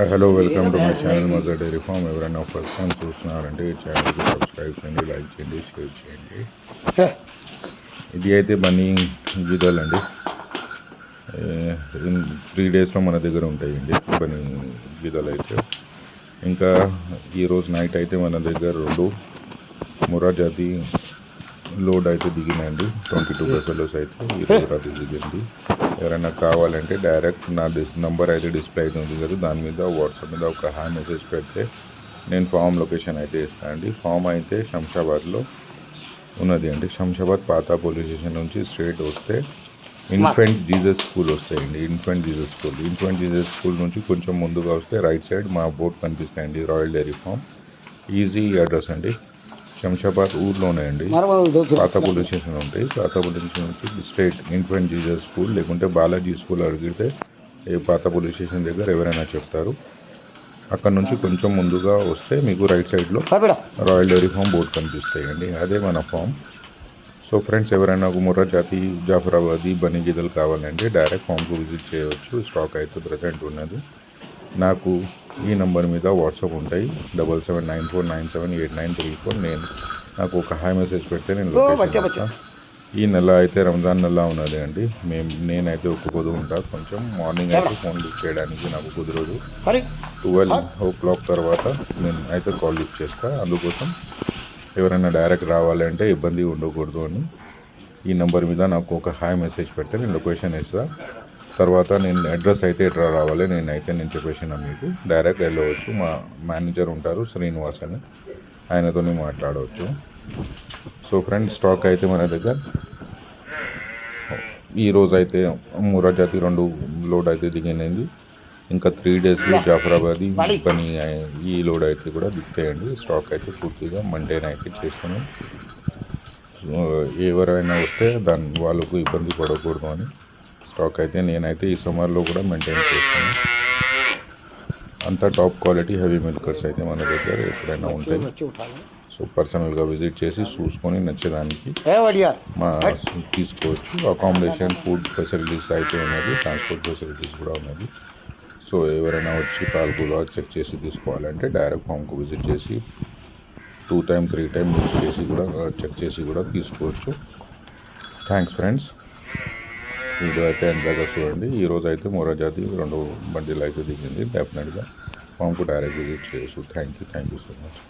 Hi hello welcome to my channel మజా dairy farm. ఎవరైనా first time చూస్తున్నారంటే ఈ ఛానల్కి సబ్స్క్రైబ్ చేయండి, లైక్ చేయండి, షేర్ చేయండి. ఇది అయితే బన్నీ గీదలండి. 3 డేస్లో మన దగ్గర ఉంటాయండి బన్నీ గీదలు అయితే. ఇంకా ఈరోజు నైట్ అయితే మన దగ్గర 2 ముర్రా జాతి లోడ్ అయితే దిగినాయండి. 22 బఫెలోస్ అయితే ఈరోజు రాత్రి దిగింది. ఎవరైనా కావాలంటే డైరెక్ట్ నా నంబర్ అయితే డిస్ప్లే అయితే ఉంది కదా, దాని మీద వాట్సాప్ మీద ఒక హాయ్ మెసేజ్ పెడితే నేను ఫామ్ లొకేషన్ అయితే ఇస్తానండి. ఫామ్ అయితే శంషాబాద్లో ఉన్నది అండి. శంషాబాద్ పాత పోలీస్ స్టేషన్ నుంచి స్ట్రైట్ వస్తే ఇన్ఫెంట్ జీసస్ స్కూల్ వస్తాయండి. ఇన్ఫెంట్ జీసస్ స్కూల్ నుంచి కొంచెం ముందుగా వస్తే రైట్ సైడ్ మా బోర్డు కనిపిస్తాయండి, royal dairy farm. Easy address అండి. శంషాబాద్ ఊర్లోనే అండి. పాత పోలీస్ స్టేషన్ ఉంటాయి. పాత పోలీస్ స్టేషన్ నుంచి స్ట్రైట్ ఇన్ఫెంట్ జీసస్ స్కూల్ లేకుంటే బాలాజీ స్కూల్ అడిగితే పాత పోలీస్ స్టేషన్ దగ్గర ఎవరైనా చెప్తారు. అక్కడ నుంచి కొంచెం ముందుగా వస్తే మీకు రైట్ సైడ్లో రాయల్ డైరీ ఫామ్ బోర్డు కనిపిస్తాయండి. అదే మన ఫామ్. సో ఫ్రెండ్స్, ఎవరైనా ముర్రా జాతి జాఫరాబాదీ బన్నీ గీదలు కావాలంటే డైరెక్ట్ ఫామ్కు విజిట్ చేయవచ్చు. స్టాక్ అయితే ప్రజెంట్ ఉన్నది. నాకు ఈ నంబర్ మీద వాట్సాప్ ఉంటాయి, 7794978934. నాకు ఒక హాయ్ మెసేజ్ పెడితే నేను లొకేషన్ ఇస్తాను. ఈ నెల అయితే రంజాన్ నెల ఉన్నది అండి. నేనైతే ఒక్క ఉంటా. కొంచెం మార్నింగ్ అయితే ఫోన్ లిఫ్ట్ చేయడానికి నాకు కుదరదు. 12 తర్వాత నేను అయితే కాల్ లిఫ్ట్ చేస్తాను. అందుకోసం ఎవరైనా డైరెక్ట్ రావాలంటే ఇబ్బంది ఉండకూడదు అని ఈ నెంబర్ మీద నాకు ఒక హాయ్ మెసేజ్ పెడితే నేను లొకేషన్ ఇస్తాను. తర్వాత నేను అడ్రస్ అయితే ఎట్లా రావాలి నేను చెప్పేసిన మీకు డైరెక్ట్ వెళ్ళవచ్చు. మా మేనేజర్ ఉంటారు శ్రీనివాస్ అని, ఆయనతో మాట్లాడవచ్చు. సో ఫ్రెండ్స్, స్టాక్ అయితే మన దగ్గర ఈరోజు అయితే ముర్రా జాతి 2 లోడ్ అయితే దిగినది. ఇంకా 3 డేస్లో జాఫరాబాదీ బన్నీ ఈ లోడ్ అయితే కూడా దిగుతాయండి. స్టాక్ అయితే పూర్తిగా మెయింటైన్ అయితే చేస్తున్నాం. ఎవరైనా వస్తే వాళ్ళకు ఇబ్బంది పడకూడదు అని స్టాక్ అయితే నేనైతే ఈ సమ్మర్లో కూడా మెయింటైన్ చేస్తాను. అంతా టాప్ క్వాలిటీ హెవీ మిల్కర్స్ అయితే మన దగ్గర ఎప్పుడైనా ఉంటాయి. సో పర్సనల్గా విజిట్ చేసి చూసుకొని నచ్చేదానికి తీసుకోవచ్చు. అకామిడేషన్, ఫుడ్ ఫెసిలిటీస్ అయితే ఉన్నది, ట్రాన్స్పోర్ట్ ఫెసిలిటీస్ కూడా ఉన్నది. సో ఎవరైనా వచ్చి పాల్గొలా చెక్ చేసి తీసుకోవాలంటే డైరెక్ట్ ఫామ్కు విజిట్ చేసి 2 టైమ్ 3 టైమ్ విజిట్ చేసి కూడా చెక్ చేసి కూడా తీసుకోవచ్చు. Thanks friends. వీడియో అయితే ఎంతగా చూడండి. ఈరోజు అయితే ముర్రా జాతి 2 బండిలు అయితే దిగింది. డెఫినెట్గా ఫామ్కు డైరెక్ట్ విజిట్ చేయొచ్చు. Thank you so much.